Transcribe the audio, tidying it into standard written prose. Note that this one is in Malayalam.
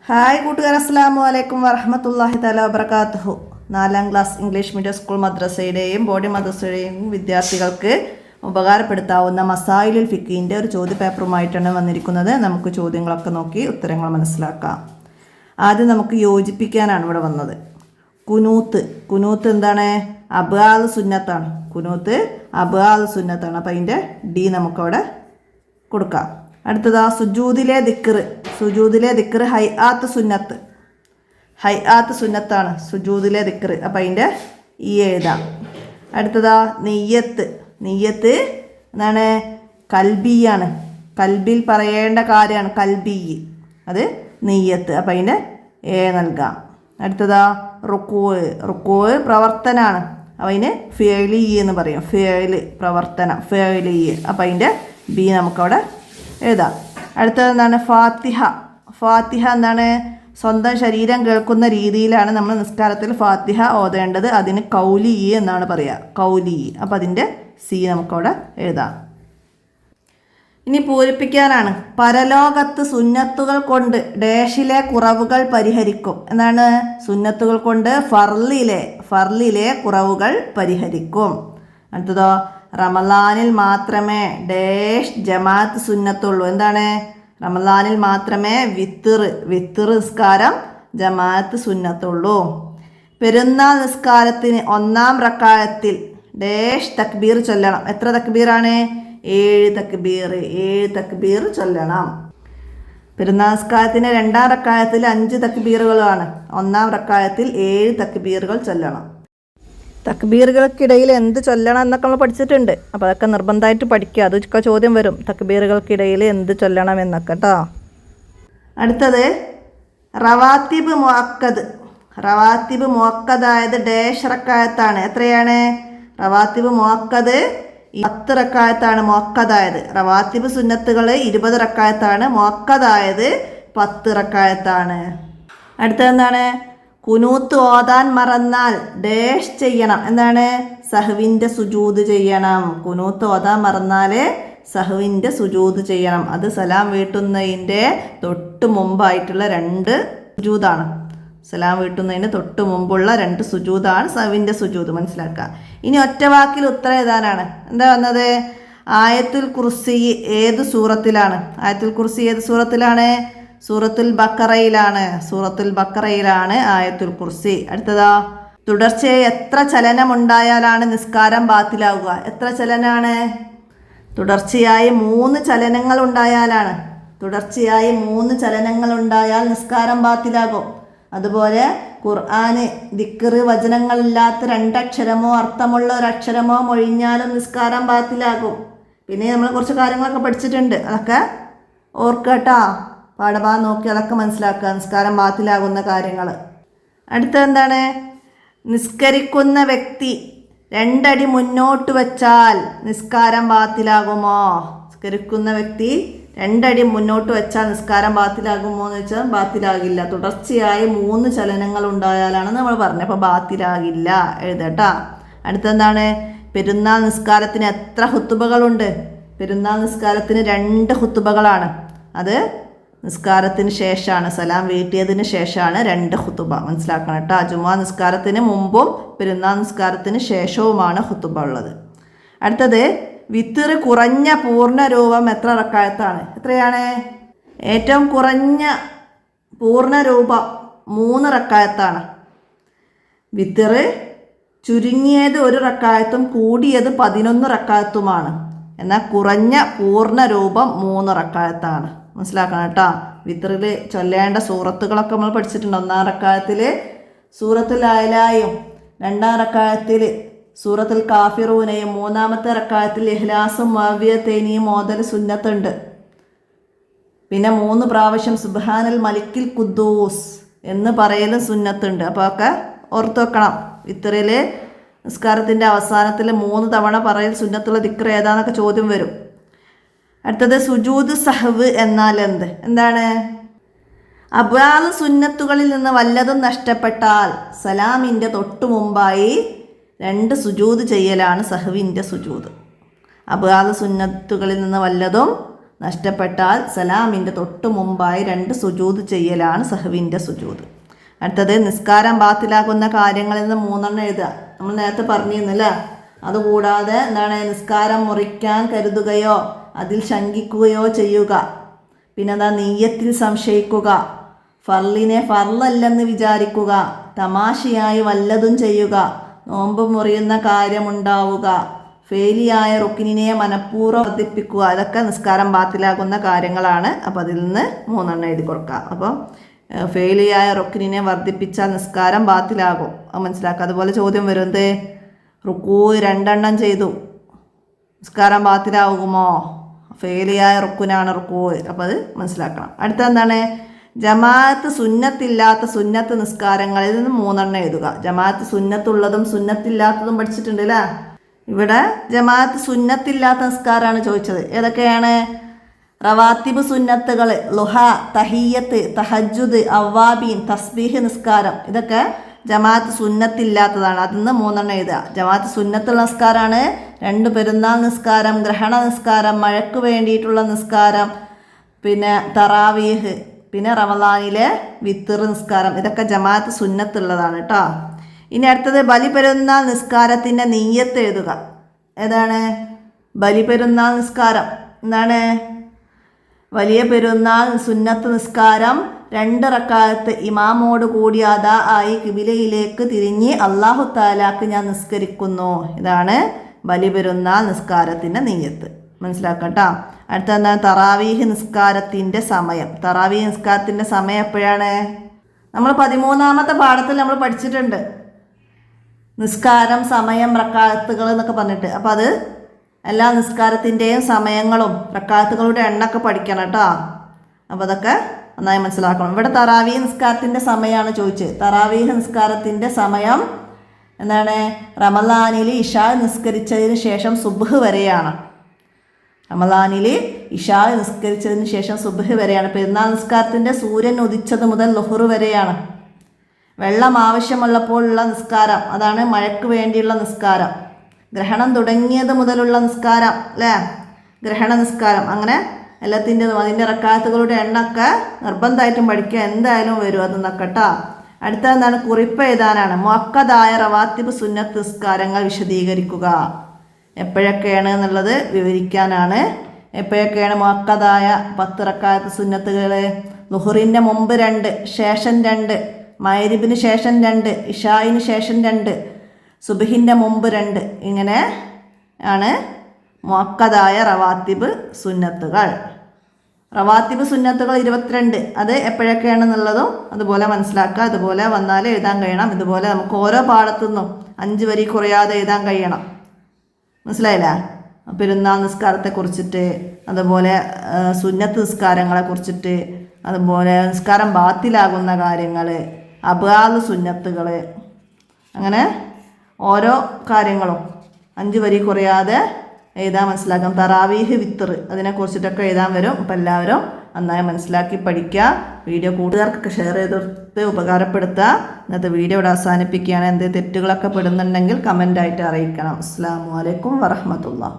ഹായ് കൂട്ടുകാർ, അസ്സലാമു അലൈക്കും വറഹ്മത്തുള്ളാഹി തആല വബറകാതുഹു. 4ാം ക്ലാസ് ഇംഗ്ലീഷ് മീഡിയം സ്കൂൾ മദ്രസയുടെയും ബോഡി മദ്രസയുടെയും വിദ്യാർത്ഥികൾക്ക് ഉപകാരപ്പെടുത്താവുന്ന മസായിലുൽ ഫിഖിൻ്റെ ഒരു ചോദ്യ പേപ്പറുമായിട്ടാണ് വന്നിരിക്കുന്നത്. നമുക്ക് ചോദ്യങ്ങളൊക്കെ നോക്കി ഉത്തരങ്ങൾ മനസ്സിലാക്കാം. ആദ്യം നമുക്ക് യോജിപ്പിക്കാനാണ് ഇവിടെ വന്നത്. കുനൂത്ത് എന്താണ്? അബ്ആൽ സുന്നത്താണ്. കുനൂത്ത് അബ്ആൽ സുന്നത്താണ്. അപ്പോൾ അതിൻ്റെ ഡി നമുക്കവിടെ കൊടുക്കാം. അടുത്തതാ സുജൂദിലെ ദിക്ർ ഹൈആത്ത് സുന്നത്താണ്. സുജൂദിലെ ദിക്ർ, അപ്പം അതിൻ്റെ ഈ എഴുതാം. അടുത്തതാ നെയ്യത്ത് എന്താണ്? കൽബിയാണ്. കൽബിൽ പറയേണ്ട കാര്യമാണ് കൽബി, അത് നെയ്യത്ത്, അപ്പം അതിൻ്റെ എ നൽകാം. അടുത്തതാ റുക്കൂ പ്രവർത്തനമാണ്, അപ്പം അതിന് ഫിഅലി എന്ന് പറയും. പ്രവർത്തനം ഫിഅലി, അപ്പം അതിൻ്റെ ബി നമുക്കവിടെ എഴുതാം. അടുത്തത് എന്താണ്? ഫാത്തിഹ എന്താണ്? സ്വന്തം ശരീരം കേൾക്കുന്ന രീതിയിലാണ് നമ്മൾ നിസ്കാരത്തിൽ ഫാത്തിഹ ഓതേണ്ടത്. അതിന് കൗലി എന്നാണ് പറയുക, കൗലി. അപ്പം അതിൻ്റെ സി നമുക്കവിടെ എഴുതാം. ഇനി പൂരിപ്പിക്കാനാണ്. പരലോകത്ത് സുന്നത്തുകൾ കൊണ്ട് ഡാഷിലെ കുറവുകൾ പരിഹരിക്കും. എന്താണ്? സുന്നത്തുകൾ കൊണ്ട് ഫർലിലെ കുറവുകൾ പരിഹരിക്കും. അടുത്തതോ റമളാനിൽ മാത്രമേ ഡാഷ് ജമാഅത്ത് സുന്നത്തുള്ളൂ. എന്താണ്? റമളാനിൽ മാത്രമേ വിത്തർ നിസ്കാരം ജമാഅത്ത് സുന്നത്തുള്ളൂ. പെരുന്നാൾ നിസ്കാരത്തിന് 1-ാം റക്അത്തിൽ ഡാഷ് തക്ബീർ ചൊല്ലണം. എത്ര തക്ബീറാണ്? 7 തക്ബീർ ചൊല്ലണം. പെരുന്നാൾ നിസ്കാരത്തിന് 2-ാം റക്അത്തിൽ 5 തക്ബീറുകളാണ്. 1-ാം റക്അത്തിൽ 7 തക്ബീറുകൾ ചൊല്ലണം. തക്ബീറുകൾക്കിടയിൽ എന്ത് ചൊല്ലണം എന്നൊക്കെ നമ്മൾ പഠിച്ചിട്ടുണ്ട്. അപ്പോൾ അതൊക്കെ നിർബന്ധമായിട്ട് പഠിക്കുക. അതൊക്കെ ചോദ്യം വരും, തക്ബീറുകൾക്കിടയിൽ എന്ത് ചൊല്ലണം എന്നൊക്കെ കേട്ടോ. അടുത്തത് റവാത്തിബ് മുഅക്കദായത് ഡാഷ് റക്അത്താണ്. എത്രയാണ്? റവാത്തിബ് മുഅക്കദ് 10 റക്അത്താണ് മുഅക്കദായത്. റവാത്തിബ് സുന്നത്തുകൾ 20 റക്അത്താണ്. മുഅക്കദായത് 10 റക്അത്താണ്. അടുത്തതെന്താണ്? കുനൂത്ത് ഓതാൻ മറന്നാൽ ഡാഷ് ചെയ്യണം. എന്താണ്? സഹ്വിൻ്റെ സുജൂദ് ചെയ്യണം. കുനൂത്ത് ഓതാൻ മറന്നാൽ സഹ്വിൻ്റെ സുജൂദ് ചെയ്യണം. അത് സലാം വീട്ടുന്നതിൻ്റെ തൊട്ട് മുമ്പായിട്ടുള്ള 2 സുജൂദാണ്. സലാം വീട്ടുന്നതിന് തൊട്ട് മുമ്പുള്ള 2 സുജൂദാണ് സഹ്വിൻ്റെ സുജൂദ്. മനസ്സിലാക്കുക. ഇനി ഒറ്റ വാക്കിൽ ഉത്തരം എഴുതാനാണ്. എന്താ വന്നത്? ആയത്തുൽ കുർസി ഏത് സൂറത്തിലാണ്? ആയത്തുൽ കുർസി ഏത് സൂറത്തിലാണ്? സൂറത്തുൽ ബക്കറയിലാണ് ആയത്തുൽ കുർസി. അടുത്തതാ തുടർച്ചയായി എത്ര ചലനം ഉണ്ടായാലാണ് നിസ്കാരം ബാത്തിലാവുക? എത്ര ചലനാണ്? തുടർച്ചയായി 3 ചലനങ്ങൾ ഉണ്ടായാലാണ്. തുടർച്ചയായി 3 ചലനങ്ങൾ ഉണ്ടായാൽ നിസ്കാരം ബാത്തിലാകും. അതുപോലെ ഖുർആന് ദിക്ർ വചനങ്ങളില്ലാത്ത 2 അക്ഷരമോ അർത്ഥമുള്ള 1 അക്ഷരമോ മൊഴിഞ്ഞാലും നിസ്കാരം ബാത്തിലാകും. പിന്നെ നമ്മൾ കുറച്ച് കാര്യങ്ങളൊക്കെ പഠിച്ചിട്ടുണ്ട്, അതൊക്കെ ഓർക്കട്ടാ. പാഠഭാഗം നോക്കി അതൊക്കെ മനസ്സിലാക്കുക, നിസ്കാരം ബാത്തിലാകുന്ന കാര്യങ്ങൾ. അടുത്തെന്താണ്? നിസ്കരിക്കുന്ന വ്യക്തി 2 അടി മുന്നോട്ട് വെച്ചാൽ നിസ്കാരം ബാത്തിലാകുമോ? നിസ്കരിക്കുന്ന വ്യക്തി 2 അടി മുന്നോട്ട് വെച്ചാൽ നിസ്കാരം ബാത്തിലാകുമോ എന്ന് വെച്ചാൽ ബാത്തിലാകില്ല. തുടർച്ചയായി 3 ചലനങ്ങൾ ഉണ്ടായാലാണ് നമ്മൾ പറഞ്ഞത്. അപ്പോൾ ബാത്തിലാകില്ല, എഴുതട്ടാ. അടുത്തെന്താണ്? പെരുന്നാൾ നിസ്കാരത്തിന് എത്ര ഹുത്തുബകളുണ്ട്? പെരുന്നാൾ നിസ്കാരത്തിന് 2 ഹുത്തുബകളാണ്. അത് നിസ്കാരത്തിന് ശേഷമാണ്, സലാം വീട്ടിയതിന് ശേഷമാണ് 2 ഹുത്തുബ. മനസ്സിലാക്കണം കേട്ടോ. ജുമാ നിസ്കാരത്തിന് മുമ്പും പെരുന്നാൾ നിസ്കാരത്തിന് ശേഷവുമാണ് ഹുത്തുബ ഉള്ളത്. അടുത്തത് വിത്തർ കുറഞ്ഞ പൂർണ്ണ രൂപം എത്ര റക്അത്താണ്? എത്രയാണ്? ഏറ്റവും കുറഞ്ഞ പൂർണ്ണ രൂപം 3 റക്അത്താണ്. വിത്തർ ചുരുങ്ങിയത് 1 റക്അത്തും കൂടിയത് 11 റക്അത്തുമാണ്. എന്നാൽ കുറഞ്ഞ പൂർണ്ണ രൂപം 3 റക്അത്താണ്. മനസ്സിലാക്കണം കേട്ടോ. വിത്തറിൽ ചൊല്ലേണ്ട സൂറത്തുകളൊക്കെ നമ്മൾ പഠിച്ചിട്ടുണ്ട്. 1-ാം റക്അത്തിൽ സൂറത്തുൽ അഅ്ലായും 2-ാം റക്അത്തിൽ സൂറത്തുൽ കാഫിറൂനയും 3-ാമത്തെ റക്അത്തിൽ ഇഖ്ലാസും മുഅവ്വിദതൈനിയും ഓതൽ സുന്നത്തുണ്ട്. പിന്നെ 3 പ്രാവശ്യം സുബ്ഹാനൽ മലിക്കിൽ ഖുദ്ദൂസ് എന്ന് പറയലും സുന്നത്തുണ്ട്. അപ്പോൾ ഒക്കെ ഓർത്ത് വെക്കണം. വിത്തറിൽ നിസ്കാരത്തിൻ്റെ അവസാനത്തിൽ 3 തവണ പറയൽ സുന്നത്തുള്ള ദിക്ർ ഏതാന്നൊക്കെ ചോദ്യം വരും. അടുത്തത് സുജൂദ് സഹ്വ് എന്നാൽ എന്താണ്? അബ്ആൽ സുന്നത്തുകളിൽ നിന്ന് വല്ലതും നഷ്ടപ്പെട്ടാൽ സലാമിൻ്റെ തൊട്ടു മുമ്പായി 2 സുജൂദ് ചെയ്യലാണ് സഹ്വിൻ്റെ സുജൂദ്. അബ്ആൽ സുന്നത്തുകളിൽ നിന്ന് വല്ലതും നഷ്ടപ്പെട്ടാൽ സലാമിൻ്റെ തൊട്ട് മുമ്പായി 2 സുജൂദ് ചെയ്യലാണ് സഹവിൻ്റെ സുജൂദ്. അടുത്തത് നിസ്കാരം ബാത്തിലാകുന്ന കാര്യങ്ങളിൽ നിന്ന് 3 എഴുതുക. നമ്മൾ നേരത്തെ പറഞ്ഞിരുന്നില്ല. അതുകൂടാതെ എന്താണ് നിസ്കാരം മുറിക്കാൻ കരുതുകയോ അതിൽ ശങ്കിക്കുകയോ ചെയ്യുക, പിന്നെന്താ നീയത്തിൽ സംശയിക്കുക, ഫർളിനെ ഫർളല്ലെന്ന് വിചാരിക്കുക, തമാശയായി വല്ലതും ചെയ്യുക, നോമ്പ് മുറിയുന്ന കാര്യമുണ്ടാവുക, ഫെയിലിയായ റുക്കിനെ മനഃപൂർവ്വം വർദ്ധിപ്പിക്കുക. അതൊക്കെ നിസ്കാരം ബാത്തിലാകുന്ന കാര്യങ്ങളാണ്. അപ്പോൾ അതിൽ നിന്ന് 3 എഴുതി കൊടുക്കുക. അപ്പോൾ ഫെയിലിയായ റുക്കിനെ വർദ്ധിപ്പിച്ചാൽ നിസ്കാരം ബാത്തിലാകും, അത് മനസ്സിലാക്കുക. അതുപോലെ ചോദ്യം വരുന്നത് റുക്കൂ 2 ചെയ്തു, നിസ്കാരം ബാത്തിലാകുമോ? ഫെയിലിയായ റുക്കുനാണ് റുക്കൂ. അപ്പോൾ അത് മനസ്സിലാക്കണം. അടുത്ത എന്താണ് ജമാഅത്ത് സുന്നത്തില്ലാത്ത സുന്നത്ത് നിസ്കാരങ്ങളിൽ നിന്ന് 3 എഴുതുക. ജമാഅത്ത് സുന്നത്തുള്ളതും സുന്നത്തില്ലാത്തതും പഠിച്ചിട്ടുണ്ട് അല്ലേ? ഇവിടെ ജമാഅത്ത് സുന്നത്തില്ലാത്ത നിസ്കാരമാണ് ചോദിച്ചത്. ഏതൊക്കെയാണ്? റവാത്തിബ് സുന്നത്തുകൾ, ലുഹ, തഹിയ്യത്ത്, തഹജ്ജുദ്, അവ്വാബീൻ, തസ്ബീഹ് നിസ്കാരം. ഇതൊക്കെ ജമാഅത്ത് സുന്നത്തില്ലാത്തതാണ്. അതിൽ നിന്ന് 3 എഴുതുക. ജമാഅത്ത് സുന്നത്തുള്ള നിസ്കാരമാണ് 2 പെരുന്നാൾ നിസ്കാരം, ഗ്രഹണ നിസ്കാരം, മഴയ്ക്ക് വേണ്ടിയിട്ടുള്ള നിസ്കാരം, പിന്നെ തറാവീഹ്, പിന്നെ റമളാനിലെ വിത്തർ നിസ്കാരം. ഇതൊക്കെ ജമാഅത്ത് സുന്നത്തുള്ളതാണ് കേട്ടോ. ഇനി അടുത്തത് ബലിപെരുന്നാൾ നിസ്കാരത്തിൻ്റെ നിയ്യത്ത് എഴുതുക. ഏതാണ് ബലിപെരുന്നാൾ നിസ്കാരം? എന്താണ്? വലിയ പെരുന്നാൾ സുന്നത്ത് നിസ്കാരം 2 റക്അത്ത് ഇമാമോട് കൂടി അദാ ആയി ഖിബിലയിലേക്ക് തിരിഞ്ഞ് അല്ലാഹു തആലാക്ക് ഞാൻ നിസ്കരിക്കുന്നു. ഇതാണ് ബലിപെരുന്നാൾ നിസ്കാരത്തിൻ്റെ നിയ്യത്ത്. മനസ്സിലാക്കട്ടോ. അടുത്ത എന്താണ്? തറാവീഹ് നിസ്കാരത്തിൻ്റെ സമയം. തറാവീഹ് നിസ്കാരത്തിൻ്റെ സമയം എപ്പോഴാണ്? നമ്മൾ 13ാമത്തെ പാഠത്തിൽ നമ്മൾ പഠിച്ചിട്ടുണ്ട് നിസ്കാരം, സമയം, റക്അത്തുകൾ എന്നൊക്കെ പറഞ്ഞിട്ട്. അപ്പോൾ അത് എല്ലാ നിസ്കാരത്തിൻ്റെയും സമയങ്ങളും റക്അത്തുകളുടെ എണ്ണമൊക്കെ പഠിക്കണം കേട്ടോ. അപ്പോൾ അതൊക്കെ നന്നായി മനസ്സിലാക്കണം. ഇവിടെ തറാവീഹ് നിസ്കാരത്തിൻ്റെ സമയമാണ് ചോദിച്ചത്. തറാവീഹ് നിസ്കാരത്തിൻ്റെ സമയം എന്താണ്? റമളാനിൽ ഇശാ നിസ്കരിച്ചതിന് ശേഷം സുബ്ഹ് വരെയാണ്. റമളാനിൽ ഇശാ നിസ്കരിച്ചതിന് ശേഷം സുബ്ഹ് വരെയാണ്. പെരുന്നാൾ നിസ്കാരത്തിൻ്റെ സൂര്യൻ ഉദിച്ചത് മുതൽ ളുഹ്ർ വരെയാണ്. വെള്ളം ആവശ്യമുള്ളപ്പോഴുള്ള നിസ്കാരം, അതാണ് മഴയ്ക്ക് വേണ്ടിയുള്ള നിസ്കാരം. ഗ്രഹണം തുടങ്ങിയത് മുതലുള്ള നിസ്കാരം അല്ലേ? ഗ്രഹണ നിസ്കാരം. അങ്ങനെ എല്ലാത്തിൻ്റെതും അതിൻ്റെ റക്അത്തുകളുടെ എണ്ണമൊക്കെ നിർബന്ധമായിട്ടും പഠിക്കുക, എന്തായാലും വരും അത് നോക്കട്ടോ. അടുത്ത എന്താണ്? കുറിപ്പ് എഴുതാനാണ്. മുഅക്കദായ റവാത്തിബ് സുന്നത്ത് നിസ്കാരങ്ങൾ വിശദീകരിക്കുക. എപ്പോഴൊക്കെയാണ് എന്നുള്ളത് വിവരിക്കാനാണ്. എപ്പോഴൊക്കെയാണ് മുഅക്കദായ 10 റക്അത്ത് സുന്നത്തുകൾ? ളുഹ്റിൻ്റെ മുമ്പ് 2, ശേഷം 2, മഗ്രിബിന് ശേഷം 2, ഇശായിന് ശേഷം 2, സുബ്ഹിൻ്റെ മുമ്പ് 2. ഇങ്ങനെ ആണ് മുഅക്കദായ റവാത്തിബ് സുന്നത്തുകൾ. റവാത്തിബ് സുന്നത്തുകൾ 22. അത് എപ്പോഴൊക്കെയാണെന്നുള്ളതും അതുപോലെ മനസ്സിലാക്കുക. അതുപോലെ വന്നാൽ എഴുതാൻ കഴിയണം. ഇതുപോലെ നമുക്ക് ഓരോ പാഠത്തുനിന്നും 5 വരി കുറയാതെ എഴുതാൻ കഴിയണം. മനസ്സിലായില്ലേ? പെരുന്നാൾ നിസ്കാരത്തെക്കുറിച്ചിട്ട്, അതുപോലെ സുന്നത്ത് നിസ്കാരങ്ങളെ കുറിച്ചിട്ട്, അതുപോലെ നിസ്കാരം ബാത്തിലാകുന്ന കാര്യങ്ങൾ, അബ്ആദ് സുന്നത്തുകൾ, അങ്ങനെ ഓരോ കാര്യങ്ങളും 5 വരി കുറയാതെ എഴുതാൻ മനസ്സിലാക്കാം. തറാവീഹ് വിത്തർ അതിനെക്കുറിച്ചിട്ടൊക്കെ എഴുതാൻ വരും. അപ്പോൾ എല്ലാവരും നന്നായി മനസ്സിലാക്കി പഠിക്കുക. വീഡിയോ കൂട്ടുകാർക്കൊക്കെ ഷെയർ ചെയ്തിട്ട് ഉപകാരപ്പെടുത്തുക. ഇന്നത്തെ വീഡിയോ ഇവിടെ അവസാനിപ്പിക്കുകയാണ്. എന്തെങ്കിലും തെറ്റുകളൊക്കെ പെടുന്നുണ്ടെങ്കിൽ കമൻ്റായിട്ട് അറിയിക്കണം. അസ്സലാമു അലൈക്കും വറഹ്മത്തുള്ളാഹി.